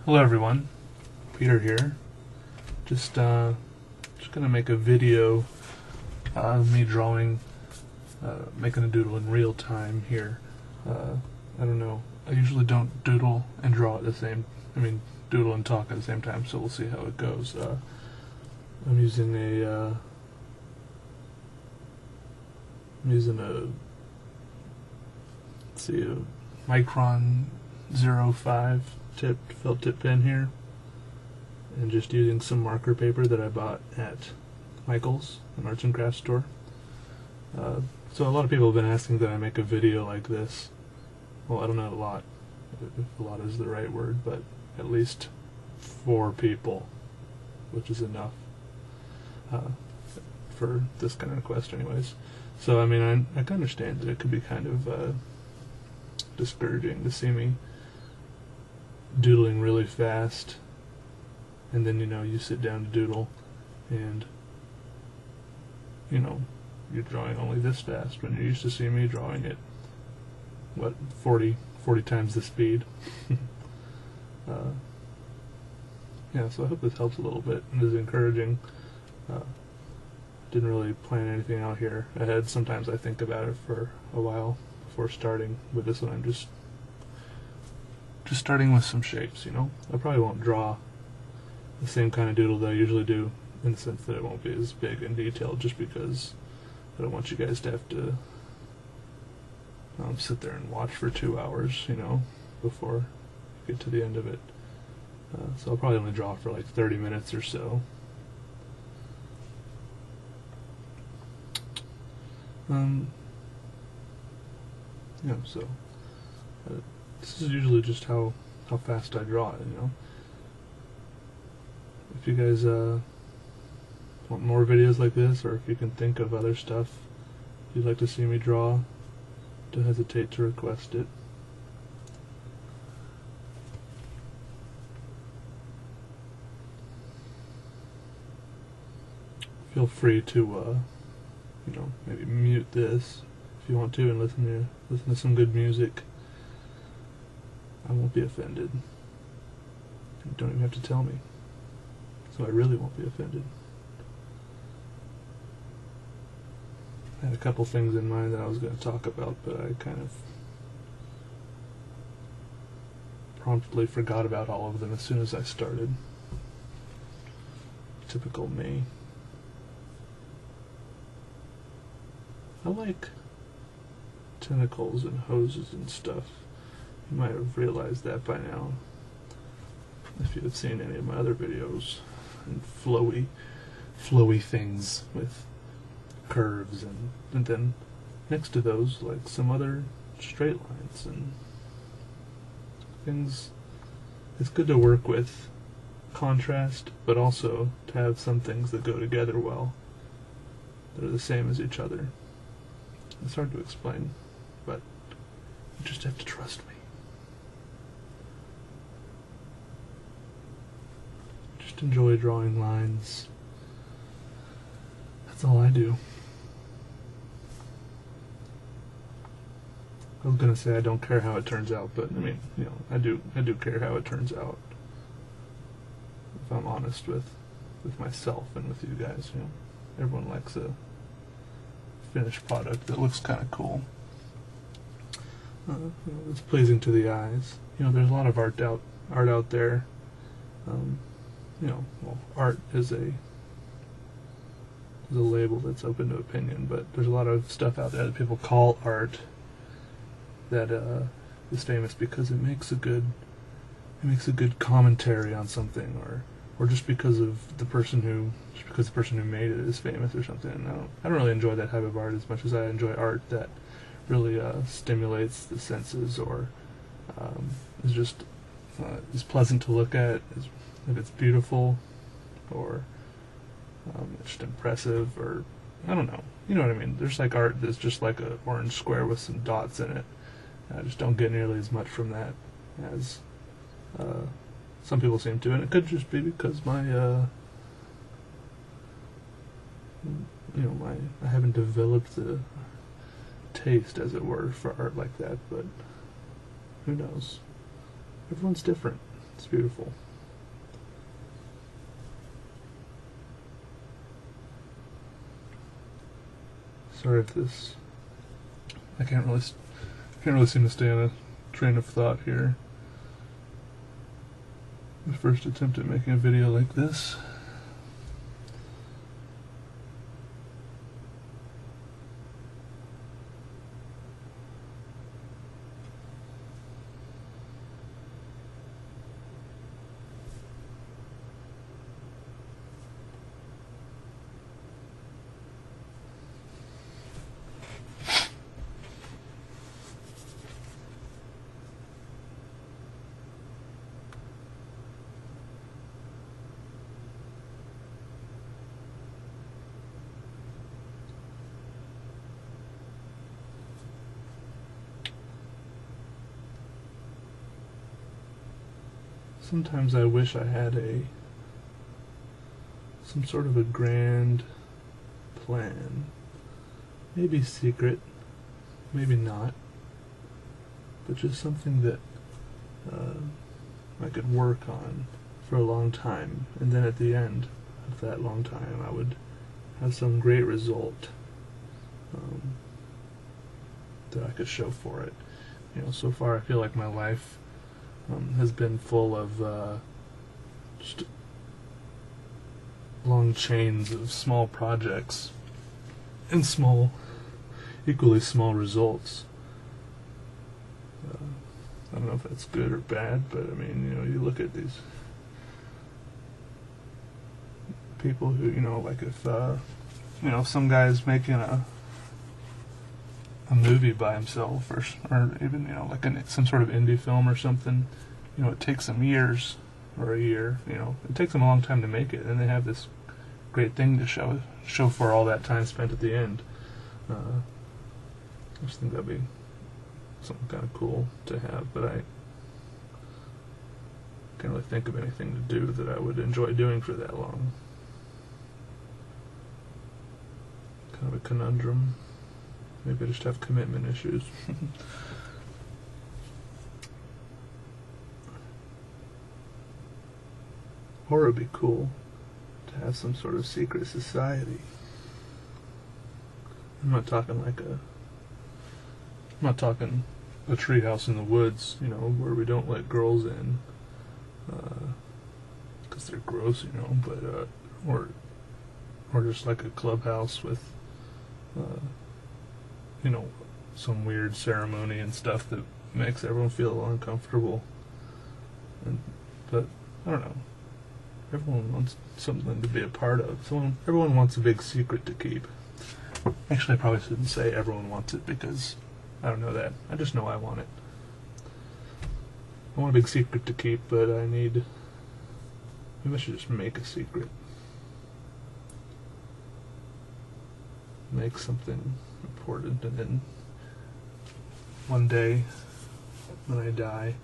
Hello everyone, Peter here. Just gonna make a video of me drawing, making a doodle in real time here. I don't know, I usually don't doodle and draw at the same, doodle and talk at the same time, so we'll see how it goes. I'm using a Micron 05 felt tip pen here, and just using some marker paper that I bought at Michael's, an arts and crafts store. So a lot of people have been asking that I make a video like this. Well, I don't know a lot, if a lot is the right word, but at least 4 people, which is enough for this kind of request anyways. So I can understand that it could be kind of discouraging to see me doodling really fast, and then you sit down to doodle and you're drawing only this fast when you're used to seeing me drawing it 40 times the speed. Yeah, so I hope this helps a little bit and is encouraging. Didn't really plan anything out here ahead. Sometimes I think about it for a while before starting, but this one I'm just starting with some shapes, I probably won't draw the same kind of doodle that I usually do, in the sense that it won't be as big and detailed, just because I don't want you guys to have to sit there and watch for 2 hours, before you get to the end of it. So I'll probably only draw for like 30 minutes or so. This is usually just how fast I draw it, If you guys want more videos like this, or if you can think of other stuff you'd like to see me draw, don't hesitate to request it. Feel free to maybe mute this if you want to, and listen to some good music. I won't be offended. You don't even have to tell me, so I really won't be offended. I had a couple things in mind that I was going to talk about, but I kind of promptly forgot about all of them as soon as I started. Typical me. I like tentacles and hoses and stuff. You might have realized that by now, if you have seen any of my other videos, and flowy things with curves, and then next to those, like some other straight lines and things. It's good to work with contrast, but also to have some things that go together well, that are the same as each other. It's hard to explain, but you just have to trust me. Just enjoy drawing lines. That's all I do. I was gonna say I don't care how it turns out, but I do care how it turns out. If I'm honest with myself and with you guys, everyone likes a finished product that looks kind of cool. It's pleasing to the eyes. There's a lot of art out there. Art is a label that's open to opinion, but there's a lot of stuff out there that people call art that is famous because it makes a good commentary on something, or just because the person who made it is famous or something. And I don't really enjoy that type of art as much as I enjoy art that really stimulates the senses, or is just is pleasant to look at, if it's beautiful, or it's just impressive, or I don't know. You know what I mean? There's like art that's just like an orange square with some dots in it. I just don't get nearly as much from that as some people seem to, and it could just be because I haven't developed the taste, as it were, for art like that, but who knows? Everyone's different. It's beautiful. Sorry if this... I can't really seem to stay on a train of thought here. My first attempt at making a video like this. Sometimes I wish I had some sort of a grand plan. Maybe secret, maybe not, but just something that I could work on for a long time, and then at the end of that long time I would have some great result that I could show for it. You know, so far I feel like my life has been full of just long chains of small projects and equally small results. I don't know if that's good or bad, but I mean, you know, you look at these people who, you know, like if some guy's making a movie by himself, or even, you know, like some sort of indie film or something, you know, it takes them years, or a year, you know, it takes them a long time to make it, and they have this great thing to show for all that time spent at the end. I just think that'd be something kind of cool to have, but I can't really think of anything to do that I would enjoy doing for that long. Kind of a conundrum. Maybe I just have commitment issues. Or it'd be cool to have some sort of secret society. I'm not talking a treehouse in the woods, you know, where we don't let girls in, because they're gross, you know, but, or just like a clubhouse with, you know, some weird ceremony and stuff that makes everyone feel uncomfortable. But I don't know. Everyone wants something to be a part of. Everyone wants a big secret to keep. Actually, I probably shouldn't say everyone wants it, because I don't know that. I just know I want it. I want a big secret to keep, but maybe I should just make a secret. Make something important, and then one day when I die,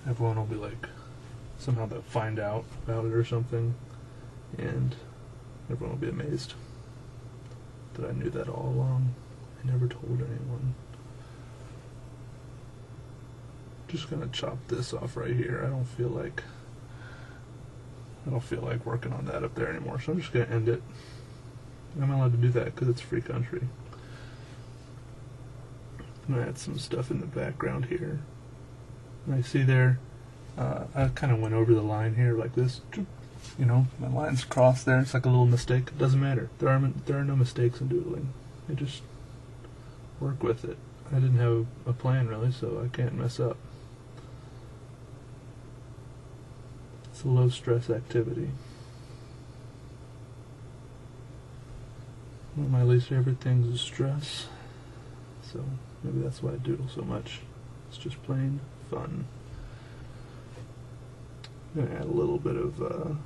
everyone will be like, somehow they'll find out about it or something, and everyone will be amazed that I knew that all along. I never told anyone. Just gonna chop this off right here. I don't feel like working on that up there anymore, so I'm just gonna end it. I'm allowed to do that because it's a free country. I'm gonna add some stuff in the background here. And I see there, I kind of went over the line here like this. You know, my line's crossed there. It's like a little mistake. It doesn't matter. There are no mistakes in doodling. I just work with it. I didn't have a plan really, so I can't mess up. It's a low stress activity. One of my least favorite things is stress, so maybe that's why I doodle so much. It's just plain fun. I'm going to add a little bit of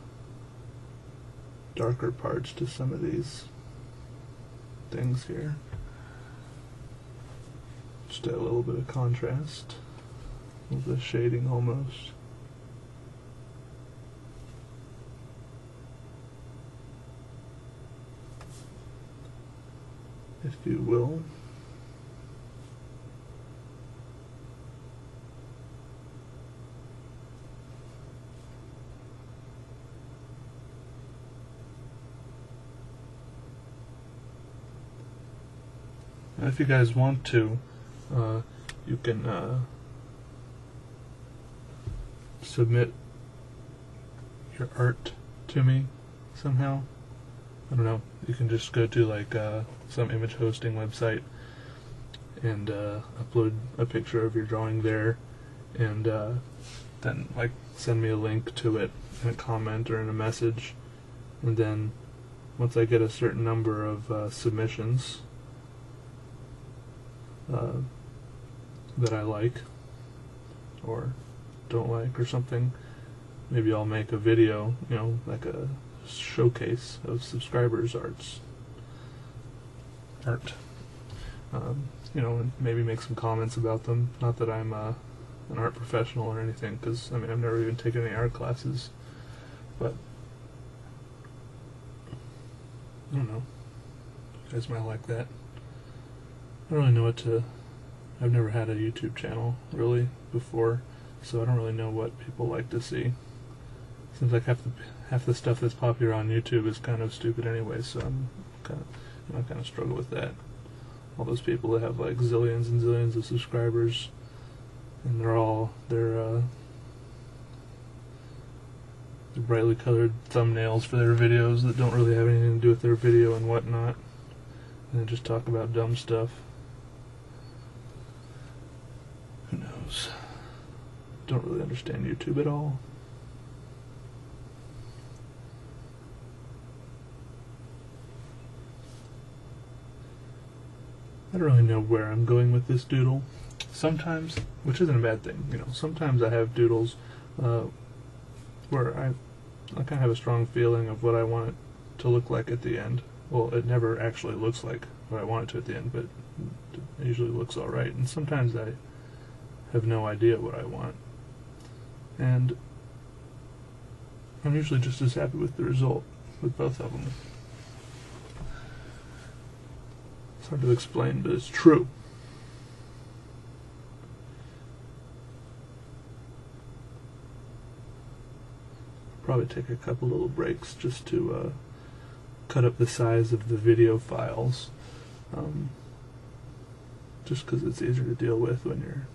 darker parts to some of these things here. Just add a little bit of contrast, a little bit of shading almost. If you will. if you guys want to, you can submit your art to me somehow. I don't know. You can just go to like some image hosting website and upload a picture of your drawing there, and then like send me a link to it in a comment or in a message, and then once I get a certain number of submissions that I like or don't like or something, maybe I'll make a video, like a showcase of subscribers' art. And maybe make some comments about them. Not that I'm an art professional or anything, because I've never even taken any art classes, but I don't know. You guys might like that. I don't really know what to. I've never had a YouTube channel really before, so I don't really know what people like to see. Seems like half the stuff that's popular on YouTube is kind of stupid anyway, so I kind of struggle with that. All those people that have like zillions and zillions of subscribers, and they're brightly colored thumbnails for their videos that don't really have anything to do with their video and whatnot, and they just talk about dumb stuff. Who knows? Don't really understand YouTube at all. I don't really know where I'm going with this doodle. Sometimes, which isn't a bad thing, sometimes I have doodles where I kind of have a strong feeling of what I want it to look like at the end. Well, it never actually looks like what I want it to at the end, but it usually looks alright. And sometimes I have no idea what I want. And I'm usually just as happy with the result, with both of them. It's hard to explain, but it's true. Probably take a couple little breaks just to cut up the size of the video files, just because it's easier to deal with when you're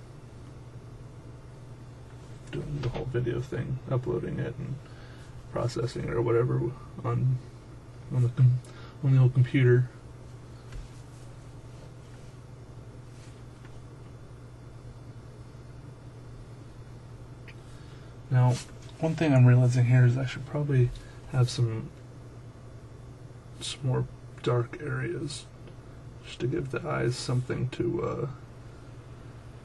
doing the whole video thing, uploading it and processing it or whatever on the old computer. Now, one thing I'm realizing here is I should probably have some more dark areas, just to give the eyes something to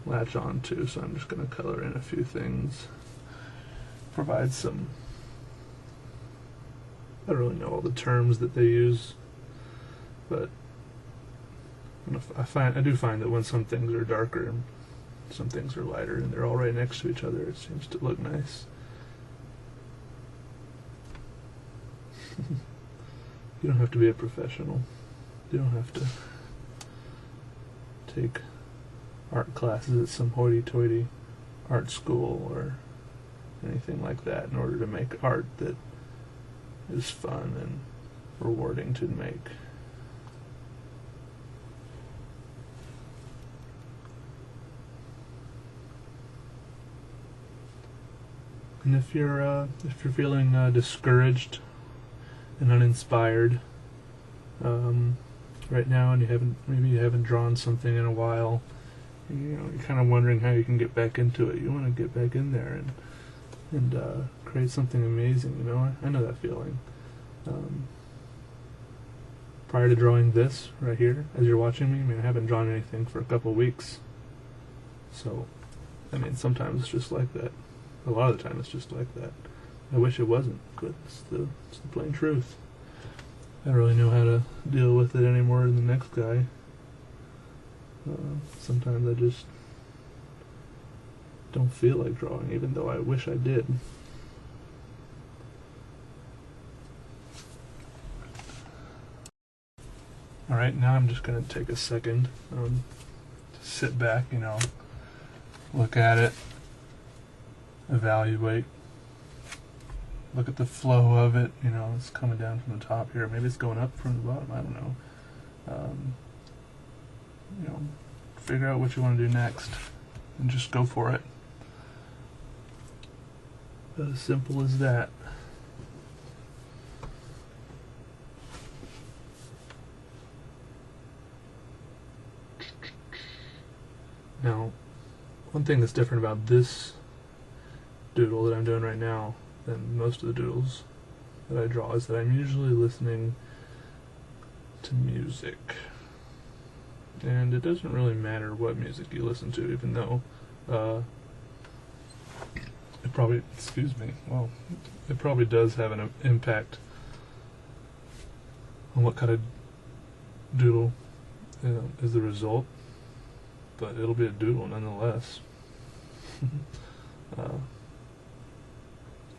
latch on to. So I'm just going to color in a few things, provide some. I don't really know all the terms that they use, but I do find that when some things are darker and some things are lighter and they're all right next to each other, it seems to look nice. You don't have to be a professional. You don't have to take art classes at some hoity-toity art school or anything like that in order to make art that is fun and rewarding to make. And if you're feeling discouraged and uninspired right now, and maybe you haven't drawn something in a while, you're kind of wondering how you can get back into it. You want to get back in there and create something amazing. I know that feeling. Prior to drawing this right here, as you're watching me, I haven't drawn anything for a couple weeks. So, sometimes it's just like that. A lot of the time it's just like that. I wish it wasn't, but it's the plain truth. I don't really know how to deal with it any more than the next guy. Sometimes I just don't feel like drawing, even though I wish I did. Alright, now I'm just going to take a second to sit back, look at it, evaluate, look at the flow of it. It's coming down from the top here. Maybe it's going up from the bottom. I don't know. you know, figure out what you want to do next and just go for it. As simple as that. Now, one thing that's different about this doodle that I'm doing right now than most of the doodles that I draw is that I'm usually listening to music. And it doesn't really matter what music you listen to, even though it probably, it probably does have an impact on what kind of doodle is the result. But it'll be a doodle nonetheless.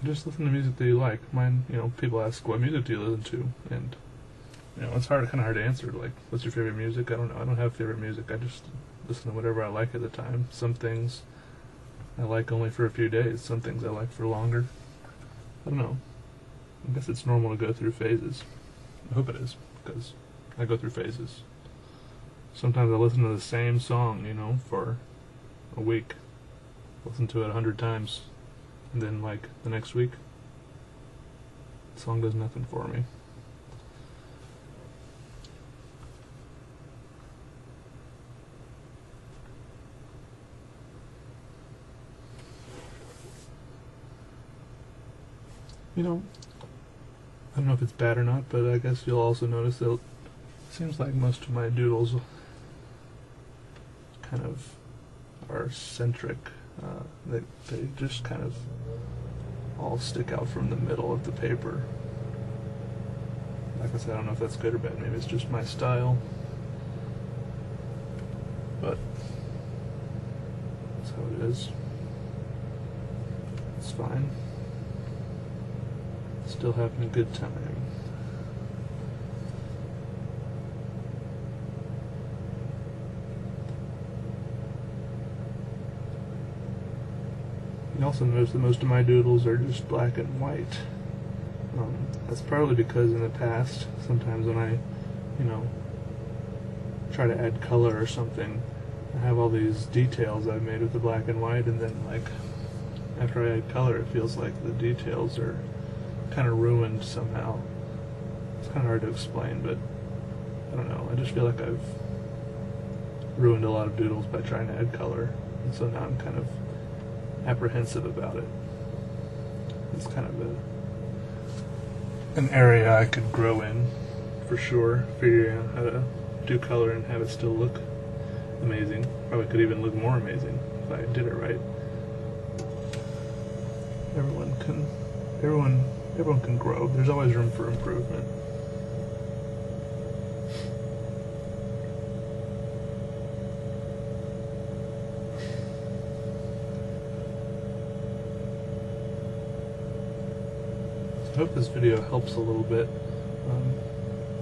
Just listen to music that you like. Mine, people ask, what music do you listen to? And, it's kind of hard to answer. Like, what's your favorite music? I don't know. I don't have favorite music. I just listen to whatever I like at the time. Some things I like only for a few days. Some things I like for longer. I don't know. I guess it's normal to go through phases. I hope it is, because I go through phases. Sometimes I listen to the same song, for a week. Listen to it 100 times. And then, the next week, the song does nothing for me. I don't know if it's bad or not, but I guess you'll also notice that it seems like most of my doodles kind of are centric. They just kind of all stick out from the middle of the paper. Like I said, I don't know if that's good or bad. Maybe it's just my style. But that's how it is. It's fine. Still having a good time. You also notice that most of my doodles are just black and white. That's probably because in the past, sometimes when I, try to add color or something, I have all these details I've made with the black and white, and then after I add color, it feels like the details are kind of ruined somehow. It's kind of hard to explain, but I don't know. I just feel like I've ruined a lot of doodles by trying to add color, and so now I'm kind of apprehensive about it. It's kind of an area I could grow in, for sure, figuring out how to do color and have it still look amazing. Probably could even look more amazing if I did it right. Everyone can grow. There's always room for improvement. I hope this video helps a little bit.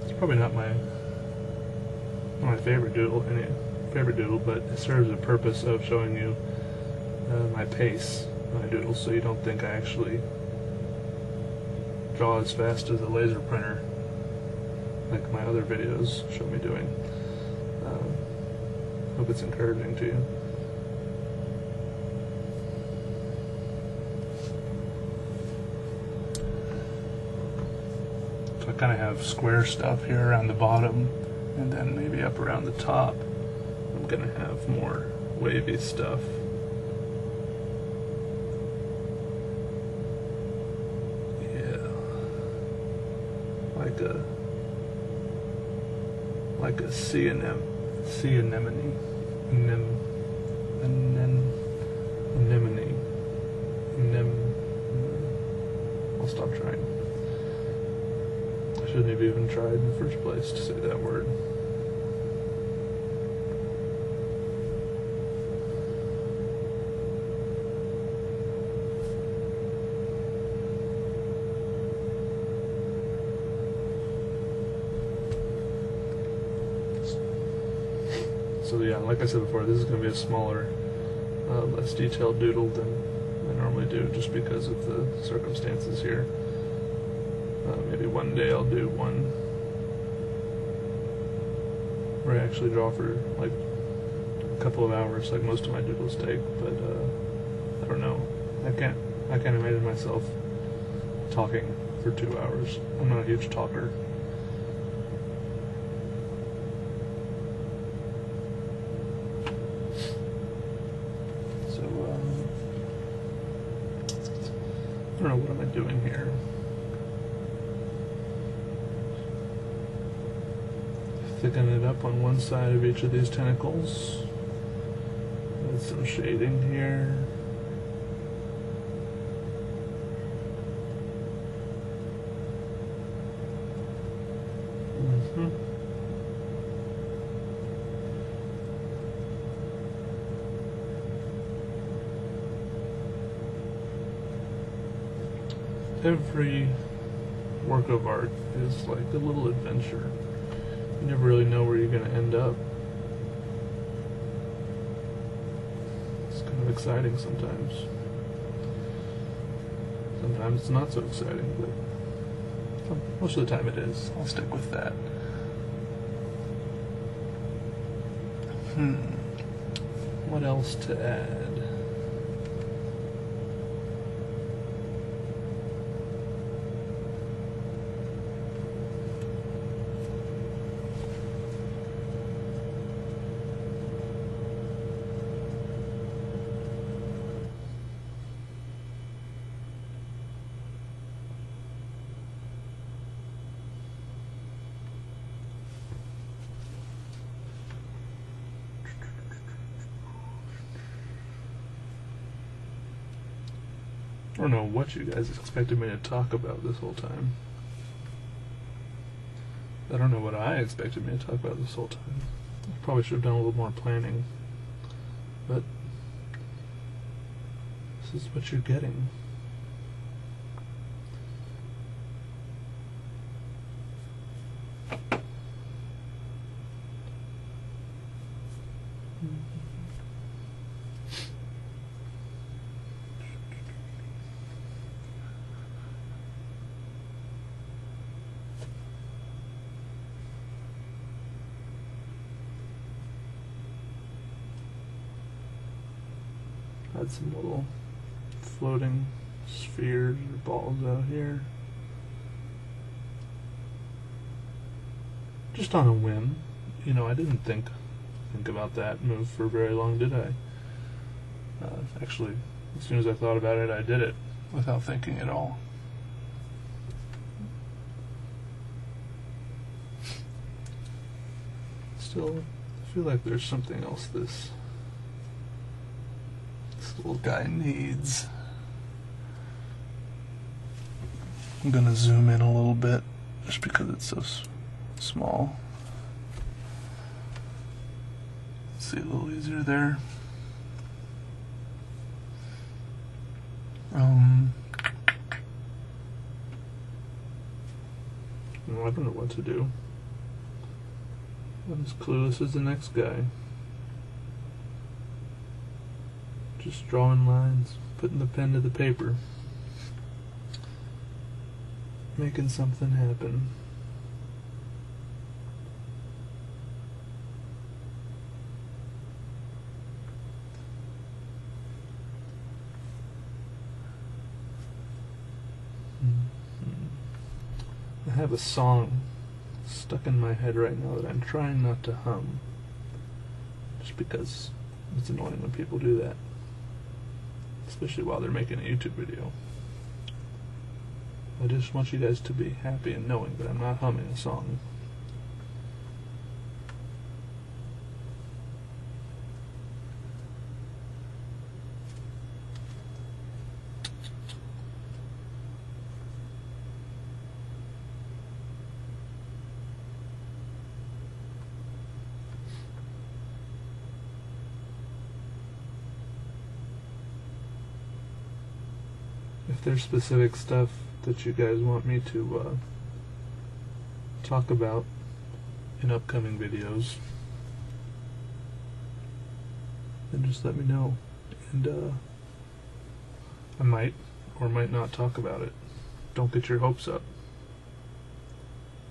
It's probably not my favorite doodle, but it serves the purpose of showing you my pace when I doodle, so you don't think I actually draw as fast as a laser printer, like my other videos show me doing. Hope it's encouraging to you. So I kind of have square stuff here around the bottom, and then maybe up around the top I'm gonna have more wavy stuff. Like a sea anemone. I'll stop trying. I shouldn't have even tried in the first place to say that word. So yeah, like I said before, this is going to be a smaller, less detailed doodle than I normally do, just because of the circumstances here. Maybe one day I'll do one where I actually draw for like a couple of hours, like most of my doodles take. But I don't know. I can't imagine myself talking for 2 hours. I'm not a huge talker. So I don't know, what am I doing here? Thicken it up on one side of each of these tentacles with some shading here. Every work of art is like a little adventure. You never really know where you're going to end up. It's kind of exciting sometimes. Sometimes it's not so exciting, but most of the time it is. I'll stick with that. What else to add? I don't know what you guys expected me to talk about this whole time. I don't know what I expected me to talk about this whole time. I probably should have done a little more planning. But this is what you're getting. Add some little floating spheres or balls out here. Just on a whim. You know, I didn't think about that move for very long, did I? Actually, as soon as I thought about it, I did it without thinking at all. Still, I feel like there's something else this little guy needs. I'm gonna zoom in a little bit just because it's so small. See, a little easier there. I don't know what to do. I'm as clueless as the next guy. Just drawing lines, putting the pen to the paper, making something happen. I have a song stuck in my head right now that I'm trying not to hum, just because it's annoying when people do that. Especially while they're making a YouTube video. I just want you guys to be happy and knowing that I'm not humming a song. If there's specific stuff that you guys want me to talk about in upcoming videos, then just let me know, and I might or might not talk about it. Don't get your hopes up.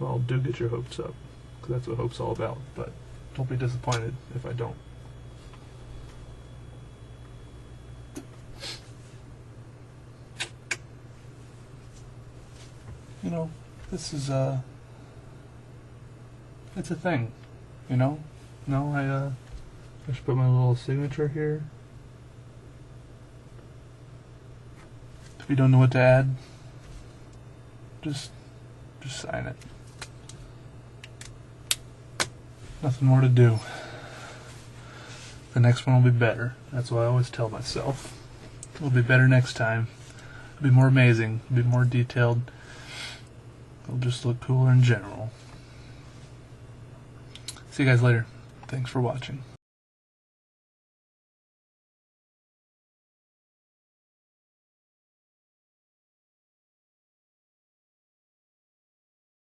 Well, do get your hopes up, because that's what hope's all about, but Don't be disappointed if I don't. You know, this is it's a thing, you know? No, I should put my little signature here. If you don't know what to add, just sign it. Nothing more to do. The next one will be better. That's what I always tell myself. It'll be better next time. It'll be more amazing. It'll be more detailed. It'll just look cooler in general. See you guys later. Thanks for watching.